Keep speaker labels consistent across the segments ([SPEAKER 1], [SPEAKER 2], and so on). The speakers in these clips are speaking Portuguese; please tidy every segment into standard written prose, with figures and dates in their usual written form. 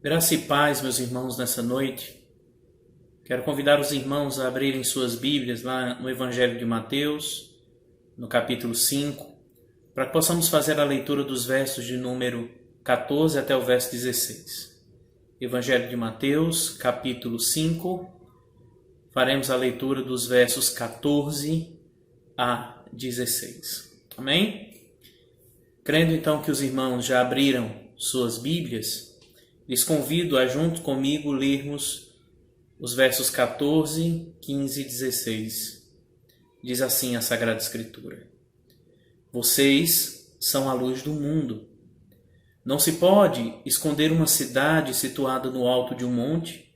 [SPEAKER 1] Graça e paz, meus irmãos, nessa noite. Quero convidar os irmãos a abrirem suas Bíblias lá no Evangelho de Mateus, no capítulo 5, para que possamos fazer a leitura dos versos de número 14 até o verso 16. Evangelho de Mateus, capítulo 5, faremos a leitura dos versos 14 a 16. Amém? Crendo então que os irmãos já abriram suas Bíblias, lhes convido a, junto comigo, lermos os versos 14, 15 e 16. Diz assim a Sagrada Escritura: Vocês são a luz do mundo. Não se pode esconder uma cidade situada no alto de um monte,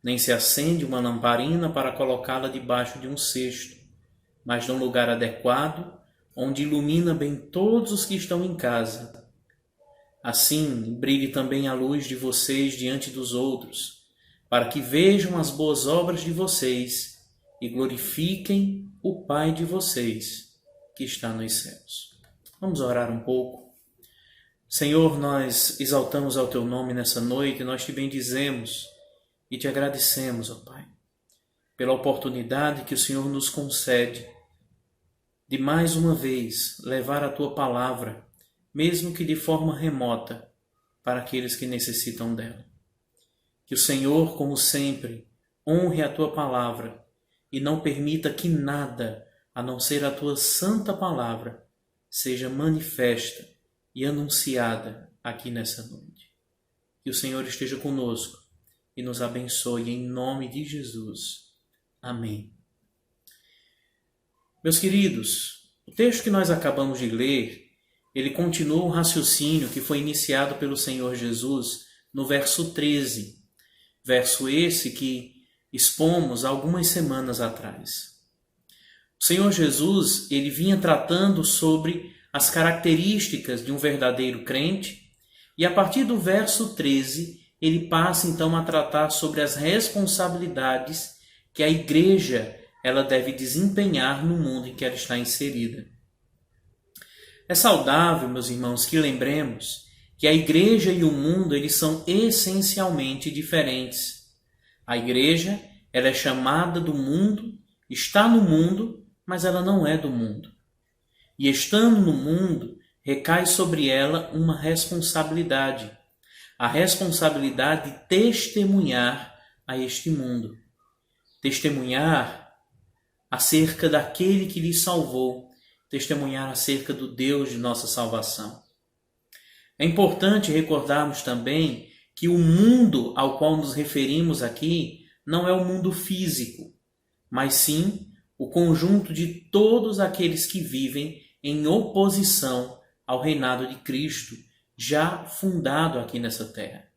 [SPEAKER 1] nem se acende uma lamparina para colocá-la debaixo de um cesto, mas num lugar adequado, onde ilumina bem todos os que estão em casa. Assim, brilhe também a luz de vocês diante dos outros, para que vejam as boas obras de vocês e glorifiquem o Pai de vocês, que está nos céus. Vamos orar um pouco. Senhor, nós exaltamos ao Teu nome nessa noite, nós Te bendizemos e Te agradecemos, ó Pai, pela oportunidade que o Senhor nos concede de mais uma vez levar a Tua palavra, mesmo que de forma remota, para aqueles que necessitam dela. Que o Senhor, como sempre, honre a Tua palavra e não permita que nada, a não ser a Tua santa palavra, seja manifesta e anunciada aqui nessa noite. Que o Senhor esteja conosco e nos abençoe em nome de Jesus. Amém. Meus queridos, o texto que nós acabamos de ler, ele continua o raciocínio que foi iniciado pelo Senhor Jesus no verso 13, verso esse que expomos algumas semanas atrás. O Senhor Jesus, ele vinha tratando sobre as características de um verdadeiro crente, e a partir do verso 13, ele passa então a tratar sobre as responsabilidades que a igreja ela deve desempenhar no mundo em que ela está inserida. É saudável, meus irmãos, que lembremos que a igreja e o mundo eles são essencialmente diferentes. A igreja ela é chamada do mundo, está no mundo, mas ela não é do mundo. E estando no mundo, recai sobre ela uma responsabilidade. A responsabilidade de testemunhar a este mundo. Testemunhar acerca daquele que lhe salvou. Testemunhar acerca do Deus de nossa salvação. É importante recordarmos também que o mundo ao qual nos referimos aqui não é o mundo físico, mas sim o conjunto de todos aqueles que vivem em oposição ao reinado de Cristo, já fundado aqui nessa terra.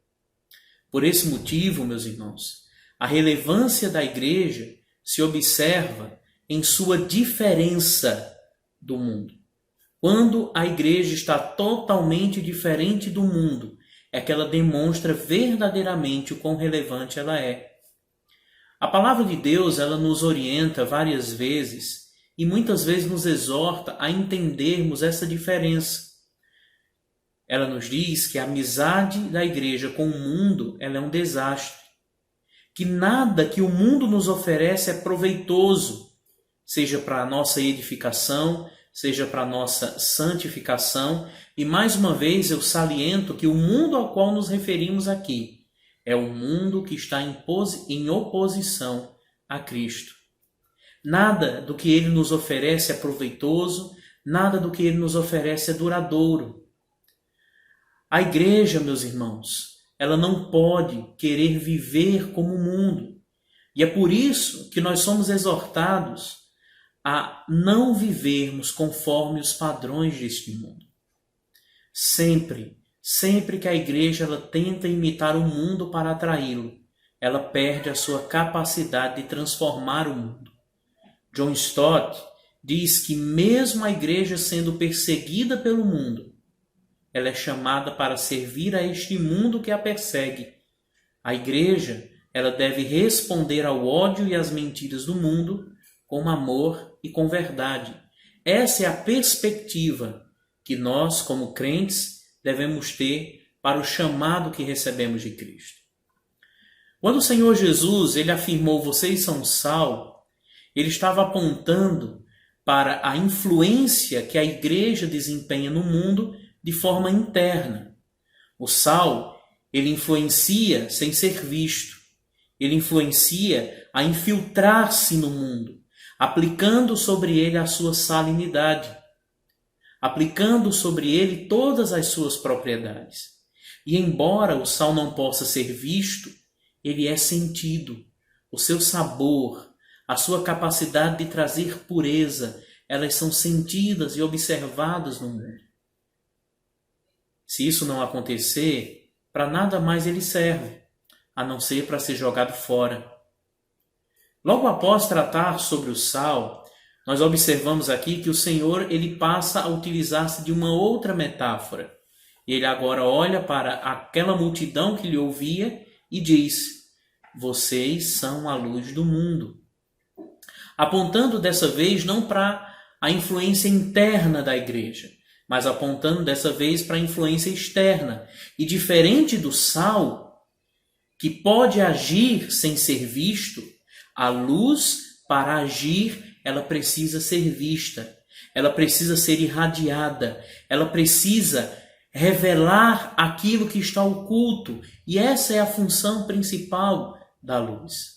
[SPEAKER 1] Por esse motivo, meus irmãos, a relevância da igreja se observa em sua diferença do mundo. Quando a igreja está totalmente diferente do mundo, é que ela demonstra verdadeiramente o quão relevante ela é. A palavra de Deus, ela nos orienta várias vezes e muitas vezes nos exorta a entendermos essa diferença. Ela nos diz que a amizade da igreja com o mundo, ela é um desastre. Que nada que o mundo nos oferece é proveitoso, seja para a nossa edificação, seja para a nossa santificação. E mais uma vez eu saliento que o mundo ao qual nos referimos aqui é o mundo que está em oposição a Cristo. Nada do que ele nos oferece é proveitoso, nada do que ele nos oferece é duradouro. A igreja, meus irmãos, ela não pode querer viver como o mundo. E é por isso que nós somos exortados a não vivermos conforme os padrões deste mundo. Sempre que a igreja ela tenta imitar o mundo para atraí-lo, ela perde a sua capacidade de transformar o mundo. John Stott diz que mesmo a igreja sendo perseguida pelo mundo, ela é chamada para servir a este mundo que a persegue. A igreja, ela deve responder ao ódio e às mentiras do mundo com amor e com verdade. Essa é a perspectiva que nós, como crentes, devemos ter para o chamado que recebemos de Cristo. Quando o Senhor Jesus ele afirmou, vocês são sal, ele estava apontando para a influência que a igreja desempenha no mundo de forma interna. O sal, ele influencia sem ser visto. Ele influencia a infiltrar-se no mundo, aplicando sobre ele a sua salinidade, aplicando sobre ele todas as suas propriedades. E embora o sal não possa ser visto, ele é sentido. O seu sabor, a sua capacidade de trazer pureza, elas são sentidas e observadas no mundo. Se isso não acontecer, para nada mais ele serve, a não ser para ser jogado fora. Logo após tratar sobre o sal, nós observamos aqui que o Senhor ele passa a utilizar-se de uma outra metáfora. Ele agora olha para aquela multidão que lhe ouvia e diz, vocês são a luz do mundo. Apontando dessa vez não para a influência interna da igreja, mas apontando dessa vez para a influência externa. E diferente do sal, que pode agir sem ser visto, a luz, para agir, ela precisa ser vista, ela precisa ser irradiada, ela precisa revelar aquilo que está oculto. E essa é a função principal da luz.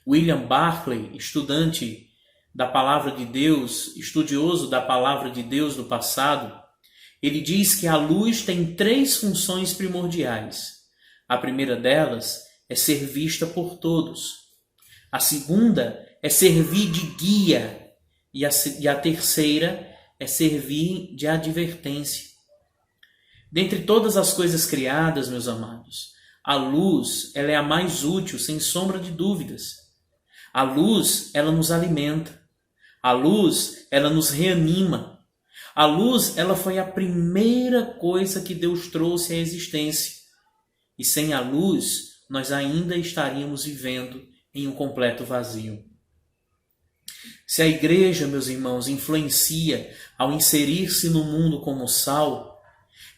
[SPEAKER 1] William Barclay, estudante da Palavra de Deus, estudioso da Palavra de Deus do passado, ele diz que a luz tem 3 funções primordiais. A primeira delas é ser vista por todos. A segunda é servir de guia. E a terceira é servir de advertência. Dentre todas as coisas criadas, meus amados, a luz ela é a mais útil, sem sombra de dúvidas. A luz, ela nos alimenta. A luz, ela nos reanima. A luz, ela foi a primeira coisa que Deus trouxe à existência. E sem a luz, nós ainda estaríamos vivendo em um completo vazio. Se a igreja, meus irmãos, influencia ao inserir-se no mundo como sal,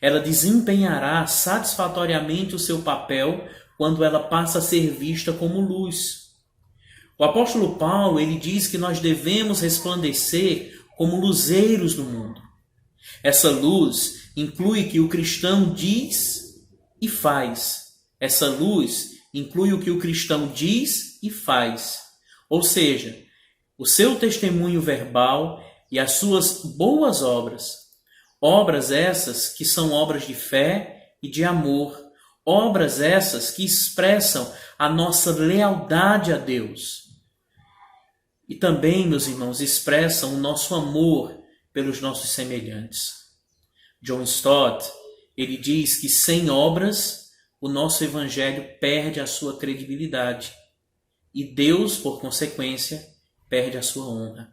[SPEAKER 1] ela desempenhará satisfatoriamente o seu papel quando ela passa a ser vista como luz. O apóstolo Paulo, ele diz que nós devemos resplandecer como luzeiros no mundo. Essa luz inclui o que o cristão diz e faz. Essa luz inclui o que o cristão diz e faz. Ou seja, o seu testemunho verbal e as suas boas obras. Obras essas que são obras de fé e de amor. Obras essas que expressam a nossa lealdade a Deus. E também, meus irmãos, expressam o nosso amor pelos nossos semelhantes. John Stott, ele diz que sem obras, o nosso evangelho perde a sua credibilidade. E Deus, por consequência, perde a sua honra.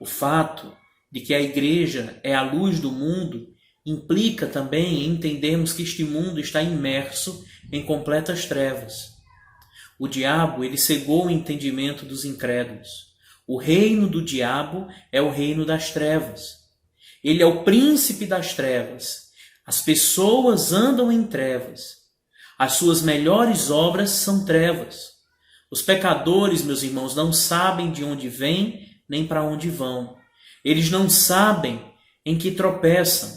[SPEAKER 1] O fato de que a igreja é a luz do mundo implica também em entendermos que este mundo está imerso em completas trevas. O diabo, ele cegou o entendimento dos incrédulos. O reino do diabo é o reino das trevas. Ele é o príncipe das trevas. As pessoas andam em trevas. As suas melhores obras são trevas. Os pecadores, meus irmãos, não sabem de onde vêm nem para onde vão. Eles não sabem em que tropeçam.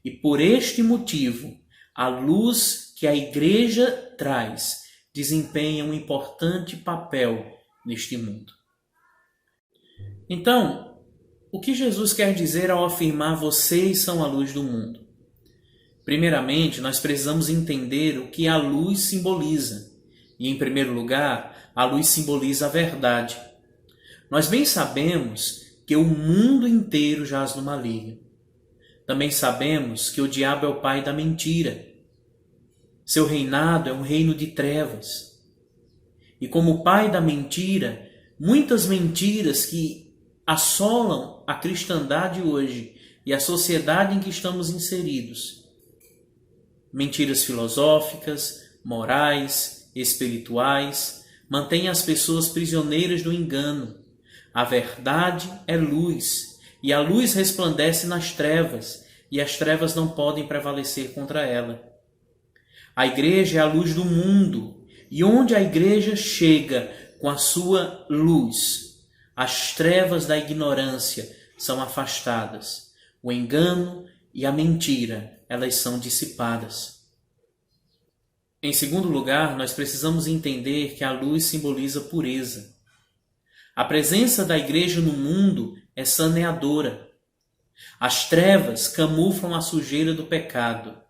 [SPEAKER 1] E por este motivo, a luz que a igreja traz desempenha um importante papel neste mundo. Então, o que Jesus quer dizer ao afirmar vocês são a luz do mundo? Primeiramente, nós precisamos entender o que a luz simboliza. E, em primeiro lugar, a luz simboliza a verdade. Nós bem sabemos que o mundo inteiro jaz no maligno. Também sabemos que o diabo é o pai da mentira. Seu reinado é um reino de trevas. E como pai da mentira, muitas mentiras que assolam a cristandade hoje e a sociedade em que estamos inseridos. Mentiras filosóficas, morais, espirituais, mantêm as pessoas prisioneiras do engano. A verdade é luz, e a luz resplandece nas trevas, e as trevas não podem prevalecer contra ela. A igreja é a luz do mundo, e onde a igreja chega com a sua luz, as trevas da ignorância são afastadas. O engano e a mentira, elas são dissipadas. Em segundo lugar, nós precisamos entender que a luz simboliza pureza. A presença da igreja no mundo é saneadora. As trevas camuflam a sujeira do pecado.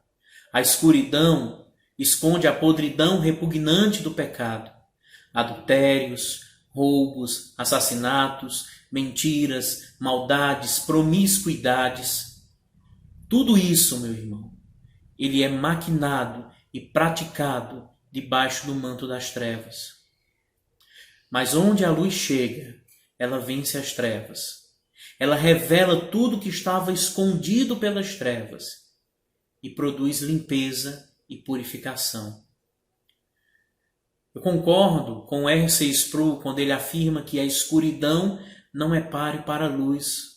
[SPEAKER 1] A escuridão esconde a podridão repugnante do pecado. Adultérios, roubos, assassinatos, mentiras, maldades, promiscuidades. Tudo isso, meu irmão, ele é maquinado e praticado debaixo do manto das trevas. Mas onde a luz chega, ela vence as trevas. Ela revela tudo que estava escondido pelas trevas e produz limpeza e purificação. Eu concordo com R.C. Sproul quando ele afirma que a escuridão não é páreo para a luz,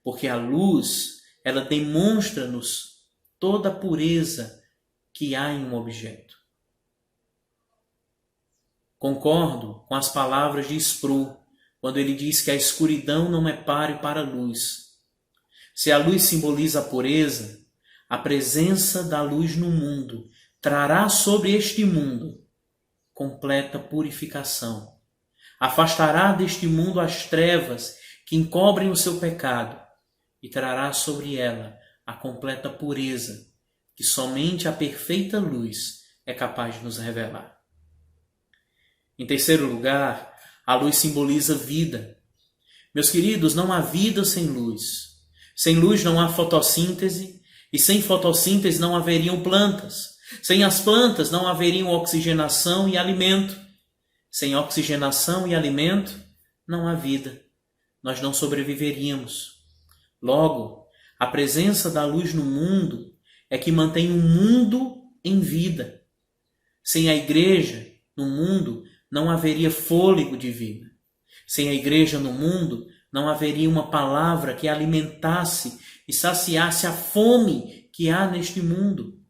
[SPEAKER 1] porque a luz, ela demonstra-nos toda a pureza que há em um objeto. Concordo com as palavras de Sproul quando ele diz que a escuridão não é páreo para a luz. Se a luz simboliza a pureza, a presença da luz no mundo trará sobre este mundo completa purificação. Afastará deste mundo as trevas que encobrem o seu pecado e trará sobre ela a completa pureza que somente a perfeita luz é capaz de nos revelar. Em terceiro lugar, a luz simboliza vida. Meus queridos, não há vida sem luz. Sem luz não há fotossíntese, e sem fotossíntese não haveriam plantas. Sem as plantas não haveriam oxigenação e alimento. Sem oxigenação e alimento não há vida. Nós não sobreviveríamos. Logo, a presença da luz no mundo é que mantém o mundo em vida. Sem a igreja no mundo não haveria fôlego de vida. Sem a igreja no mundo não haveria uma palavra que alimentasse e saciasse a fome que há neste mundo.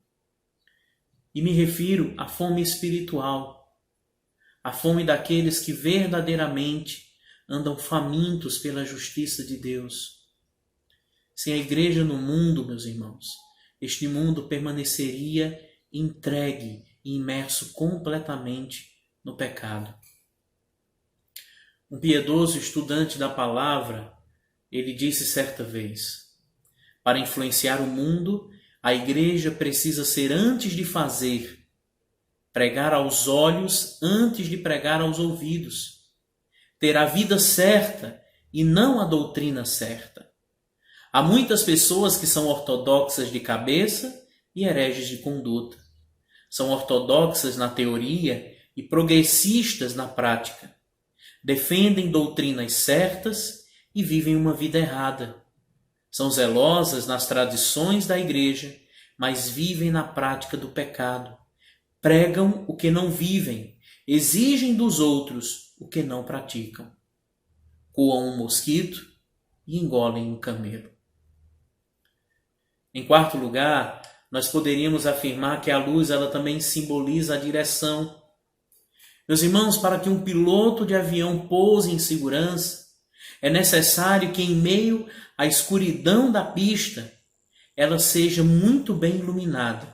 [SPEAKER 1] E me refiro à fome espiritual, a fome daqueles que verdadeiramente andam famintos pela justiça de Deus. Sem a igreja no mundo, meus irmãos, este mundo permaneceria entregue e imerso completamente no pecado. Um piedoso estudante da palavra, ele disse certa vez: para influenciar o mundo, a igreja precisa ser antes de fazer, pregar aos olhos antes de pregar aos ouvidos, ter a vida certa e não a doutrina certa. Há muitas pessoas que são ortodoxas de cabeça e hereges de conduta. São ortodoxas na teoria e progressistas na prática. Defendem doutrinas certas e vivem uma vida errada. São zelosas nas tradições da igreja, mas vivem na prática do pecado. Pregam o que não vivem, exigem dos outros o que não praticam. Coam um mosquito e engolem um camelo. Em quarto lugar, nós poderíamos afirmar que a luz ela também simboliza a direção. Meus irmãos, para que um piloto de avião pouse em segurança, é necessário que em meio à escuridão da pista, ela seja muito bem iluminada,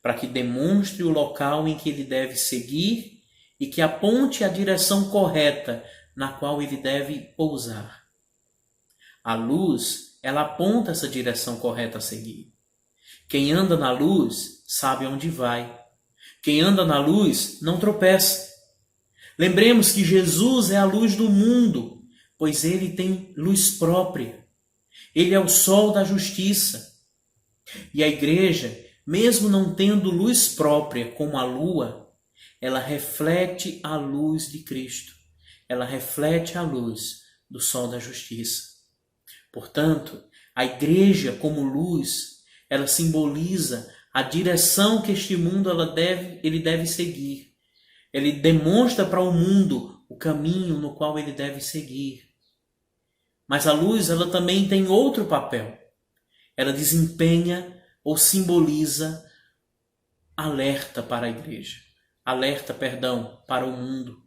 [SPEAKER 1] para que demonstre o local em que ele deve seguir e que aponte a direção correta na qual ele deve pousar. A luz, ela aponta essa direção correta a seguir. Quem anda na luz sabe onde vai. Quem anda na luz não tropeça. Lembremos que Jesus é a luz do mundo, pois ele tem luz própria. Ele é o sol da justiça. E a igreja, mesmo não tendo luz própria como a lua, ela reflete a luz de Cristo, ela reflete a luz do sol da justiça. Portanto, a igreja como luz, ela simboliza a direção que este mundo ele deve seguir. Ele demonstra para o mundo o caminho no qual ele deve seguir. Mas a luz, ela também tem outro papel. Ela desempenha ou simboliza alerta para a igreja. Para o mundo.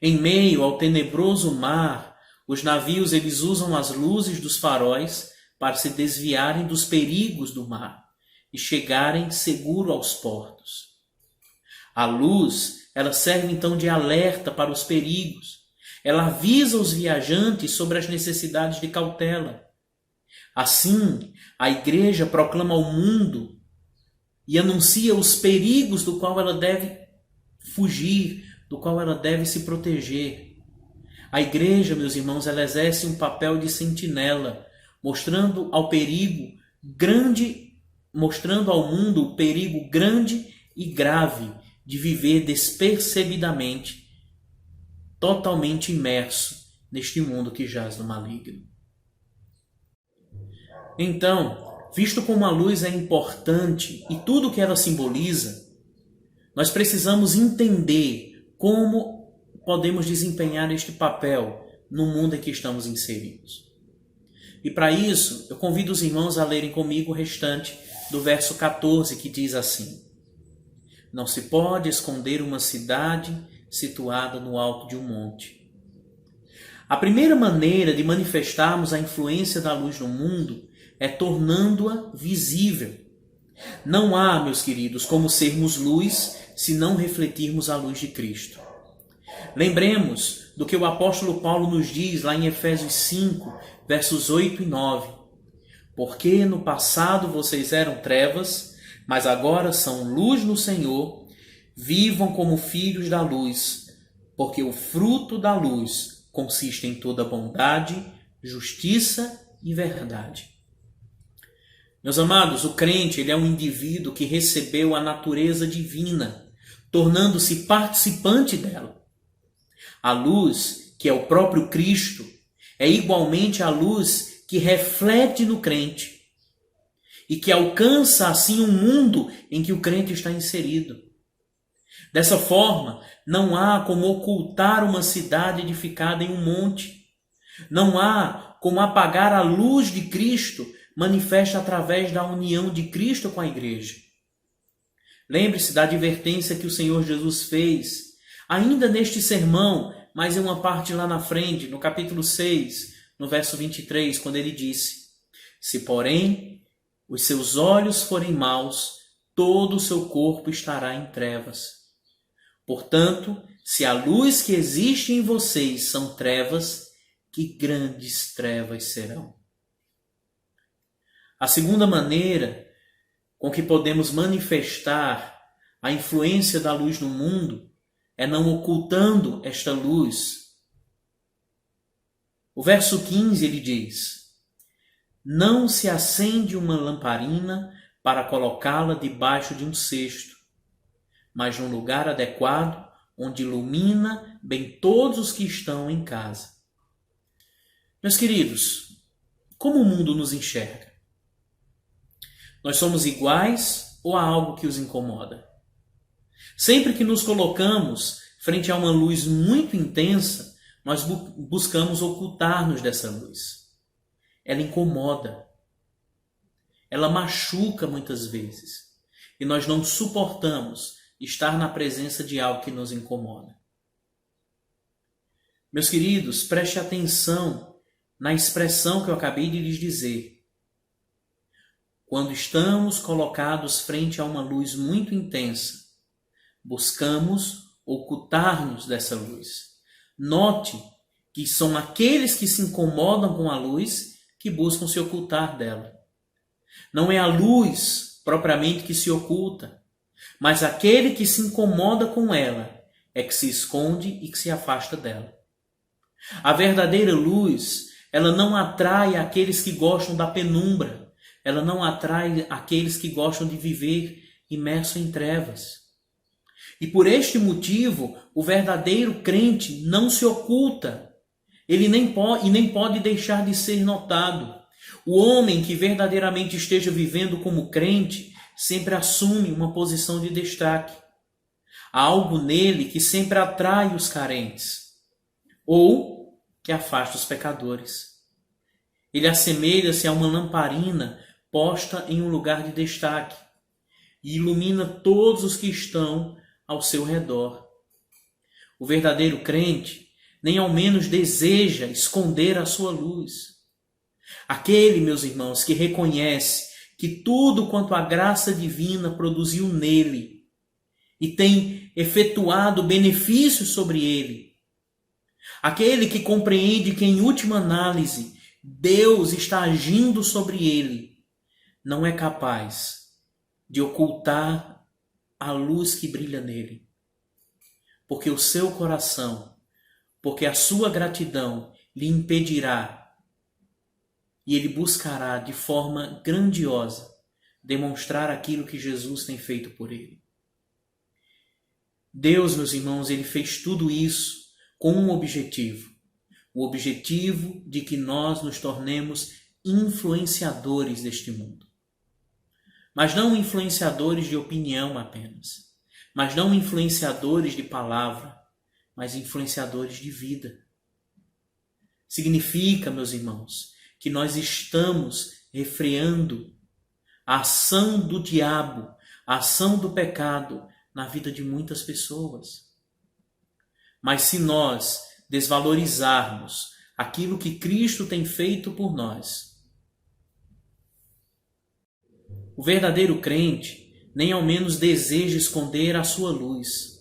[SPEAKER 1] Em meio ao tenebroso mar, os navios eles usam as luzes dos faróis para se desviarem dos perigos do mar e chegarem seguro aos portos. A luz, ela serve então de alerta para os perigos. Ela avisa os viajantes sobre as necessidades de cautela. Assim, a igreja proclama ao mundo e anuncia os perigos do qual ela deve fugir, do qual ela deve se proteger. A igreja, meus irmãos, ela exerce um papel de sentinela, mostrando ao mundo o perigo grande e grave de viver despercebidamente, totalmente imerso neste mundo que jaz no maligno. Então, visto como a luz é importante e tudo o que ela simboliza, nós precisamos entender como podemos desempenhar este papel no mundo em que estamos inseridos. E para isso, eu convido os irmãos a lerem comigo o restante do verso 14, que diz assim: Não se pode esconder uma cidade situada no alto de um monte. A primeira maneira de manifestarmos a influência da luz no mundo é tornando-a visível. Não há, meus queridos, como sermos luz se não refletirmos a luz de Cristo. Lembremos do que o apóstolo Paulo nos diz lá em Efésios 5, versos 8 e 9. Porque no passado vocês eram trevas, mas agora são luz no Senhor. Vivam como filhos da luz, porque o fruto da luz consiste em toda bondade, justiça e verdade. Meus amados, o crente ele é um indivíduo que recebeu a natureza divina, tornando-se participante dela. A luz, que é o próprio Cristo, é igualmente a luz que reflete no crente e que alcança assim um mundo em que o crente está inserido. Dessa forma, não há como ocultar uma cidade edificada em um monte. Não há como apagar a luz de Cristo manifesta através da união de Cristo com a igreja. Lembre-se da advertência que o Senhor Jesus fez, ainda neste sermão, mas em uma parte lá na frente, no capítulo 6, no verso 23, quando ele disse: Se, porém, os seus olhos forem maus, todo o seu corpo estará em trevas. Portanto, se a luz que existe em vocês são trevas, que grandes trevas serão. A segunda maneira com que podemos manifestar a influência da luz no mundo é não ocultando esta luz. O verso 15 ele diz: Não se acende uma lamparina para colocá-la debaixo de um cesto, mas num lugar adequado, onde ilumina bem todos os que estão em casa. Meus queridos, como o mundo nos enxerga? Nós somos iguais ou há algo que os incomoda? Sempre que nos colocamos frente a uma luz muito intensa, nós buscamos ocultar-nos dessa luz. Ela incomoda. Ela machuca muitas vezes. E nós não suportamos estar na presença de algo que nos incomoda. Meus queridos, preste atenção na expressão que eu acabei de lhes dizer. Quando estamos colocados frente a uma luz muito intensa, buscamos ocultar-nos dessa luz. Note que são aqueles que se incomodam com a luz que buscam se ocultar dela. Não é a luz propriamente que se oculta, mas aquele que se incomoda com ela é que se esconde e que se afasta dela. A verdadeira luz, ela não atrai aqueles que gostam da penumbra, ela não atrai aqueles que gostam de viver imerso em trevas. E por este motivo, o verdadeiro crente não se oculta. Ele nem pode deixar de ser notado. O homem que verdadeiramente esteja vivendo como crente sempre assume uma posição de destaque. Há algo nele que sempre atrai os carentes ou que afasta os pecadores. Ele assemelha-se a uma lamparina posta em um lugar de destaque e ilumina todos os que estão ao seu redor. O verdadeiro crente nem ao menos deseja esconder a sua luz. Aquele, meus irmãos, que reconhece que tudo quanto a graça divina produziu nele e tem efetuado benefícios sobre ele. Aquele que compreende que, em última análise, Deus está agindo sobre ele, não é capaz de ocultar a luz que brilha nele. Porque o seu coração, porque a sua gratidão lhe impedirá e ele buscará de forma grandiosa demonstrar aquilo que Jesus tem feito por ele. Deus, meus irmãos, ele fez tudo isso com um objetivo. O objetivo de que nós nos tornemos influenciadores deste mundo. Mas não influenciadores de opinião apenas. Mas não influenciadores de palavra, mas influenciadores de vida. Significa, meus irmãos, que nós estamos refreando a ação do diabo, a ação do pecado na vida de muitas pessoas. Mas se nós desvalorizarmos aquilo que Cristo tem feito por nós, o verdadeiro crente nem ao menos deseja esconder a sua luz.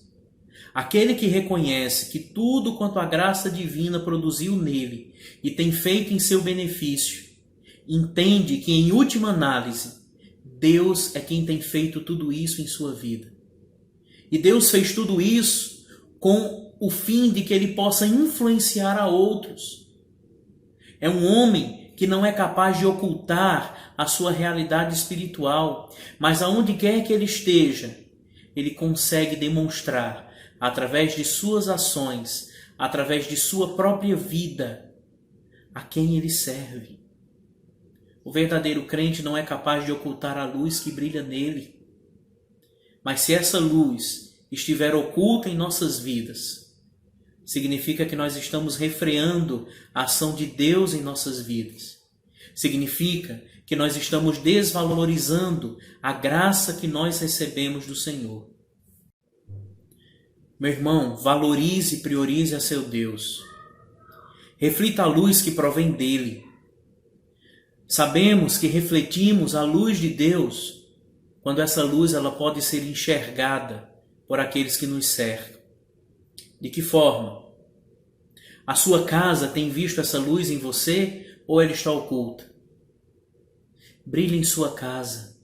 [SPEAKER 1] Aquele que reconhece que tudo quanto a graça divina produziu nele e tem feito em seu benefício, entende que, em última análise, Deus é quem tem feito tudo isso em sua vida. E Deus fez tudo isso com o fim de que ele possa influenciar a outros. É um homem que não é capaz de ocultar a sua realidade espiritual, mas aonde quer que ele esteja, ele consegue demonstrar, através de suas ações, através de sua própria vida, a quem ele serve. O verdadeiro crente não é capaz de ocultar a luz que brilha nele. Mas se essa luz estiver oculta em nossas vidas, significa que nós estamos refreando a ação de Deus em nossas vidas. Significa que nós estamos desvalorizando a graça que nós recebemos do Senhor. Meu irmão, valorize e priorize a seu Deus. Reflita a luz que provém dele. Sabemos que refletimos a luz de Deus quando essa luz ela pode ser enxergada por aqueles que nos cercam. De que forma? A sua casa tem visto essa luz em você ou ela está oculta? Brilhe em sua casa.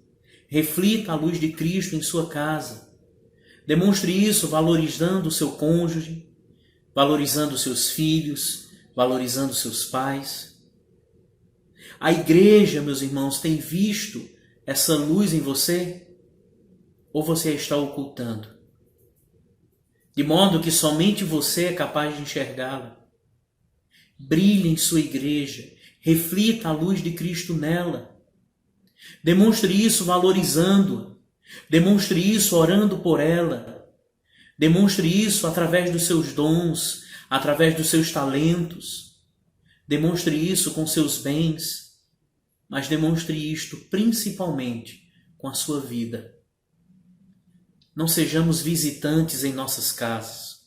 [SPEAKER 1] Reflita a luz de Cristo em sua casa. Demonstre isso valorizando o seu cônjuge, valorizando seus filhos, valorizando seus pais. A igreja, meus irmãos, tem visto essa luz em você? Ou você a está ocultando? De modo que somente você é capaz de enxergá-la. Brilhe em sua igreja, reflita a luz de Cristo nela. Demonstre isso valorizando-a. Demonstre isso orando por ela. Demonstre isso através dos seus dons, através dos seus talentos. Demonstre isso com seus bens. Mas demonstre isto principalmente com a sua vida. Não sejamos visitantes em nossas casas.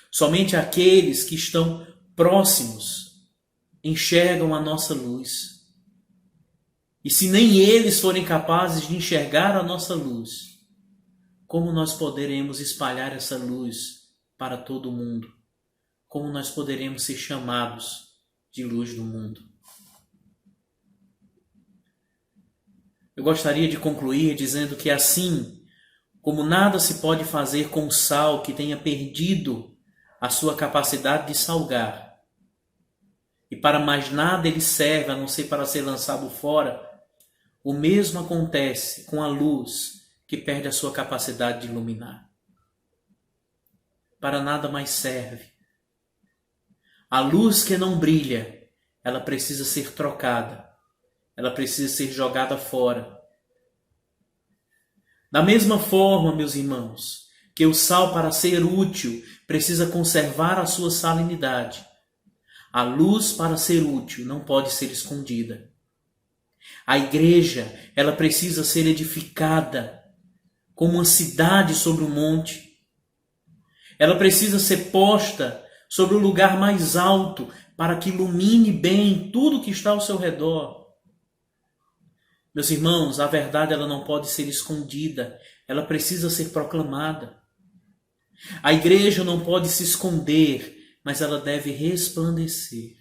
[SPEAKER 1] Somente aqueles que estão próximos enxergam a nossa luz. E se nem eles forem capazes de enxergar a nossa luz, como nós poderemos espalhar essa luz para todo o mundo? Como nós poderemos ser chamados de luz do mundo? Eu gostaria de concluir dizendo que assim como nada se pode fazer com o sal que tenha perdido a sua capacidade de salgar, e para mais nada ele serve a não ser para ser lançado fora, o mesmo acontece com a luz que perde a sua capacidade de iluminar. para nada mais serve. A luz que não brilha, ela precisa ser trocada, ela precisa ser jogada fora. Da mesma forma, meus irmãos, que o sal, para ser útil, precisa conservar a sua salinidade, a luz, para ser útil, não pode ser escondida. A igreja, ela precisa ser edificada como uma cidade sobre um monte. Ela precisa ser posta sobre o lugar mais alto para que ilumine bem tudo que está ao seu redor. Meus irmãos, a verdade ela não pode ser escondida, ela precisa ser proclamada. A igreja não pode se esconder, mas ela deve resplandecer.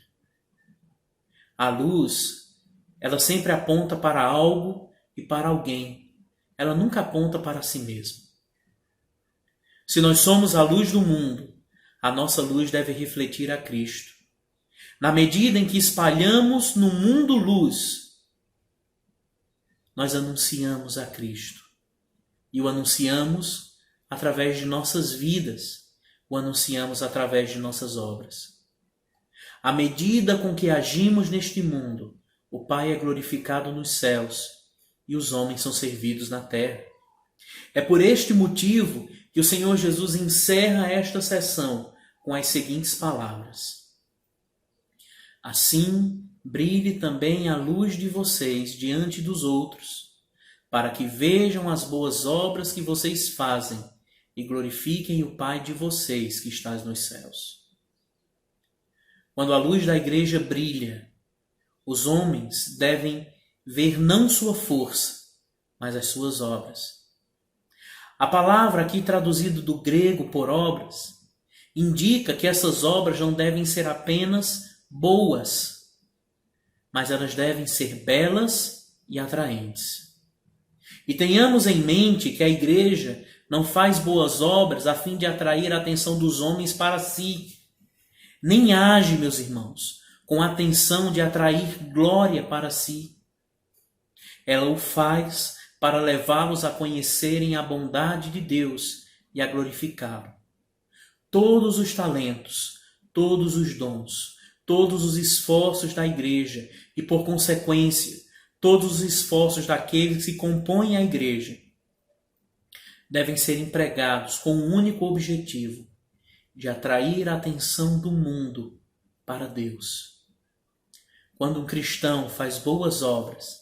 [SPEAKER 1] A luz, ela sempre aponta para algo e para alguém. Ela nunca aponta para si mesma. Se nós somos a luz do mundo, a nossa luz deve refletir a Cristo. Na medida em que espalhamos no mundo luz, nós anunciamos a Cristo. E o anunciamos através de nossas vidas, o anunciamos através de nossas obras. À medida com que agimos neste mundo, o Pai é glorificado nos céus e os homens são servidos na terra. É por este motivo que o Senhor Jesus encerra esta sessão com as seguintes palavras: assim brilhe também a luz de vocês diante dos outros, para que vejam as boas obras que vocês fazem e glorifiquem o Pai de vocês que está nos céus. Quando a luz da igreja brilha, os homens devem ver não sua força, mas as suas obras. A palavra aqui traduzida do grego por obras indica que essas obras não devem ser apenas boas, mas elas devem ser belas e atraentes. E tenhamos em mente que a igreja não faz boas obras a fim de atrair a atenção dos homens para si, nem age, meus irmãos, com a atenção de atrair glória para si. Ela o faz para levá-los a conhecerem a bondade de Deus e a glorificá-lo. Todos os talentos, todos os dons, todos os esforços da igreja e, por consequência, todos os esforços daqueles que compõem a igreja devem ser empregados com um único objetivo: de atrair a atenção do mundo para Deus. Quando um cristão faz boas obras,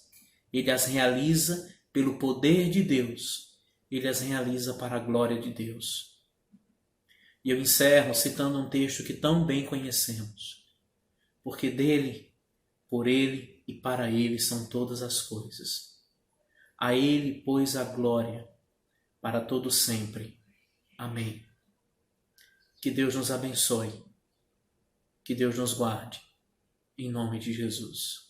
[SPEAKER 1] ele as realiza pelo poder de Deus, ele as realiza para a glória de Deus. E eu encerro citando um texto que tão bem conhecemos: porque dele, por ele e para ele são todas as coisas. A ele, pois, a glória para todo sempre. Amém. Que Deus nos abençoe. Que Deus nos guarde. Em nome de Jesus.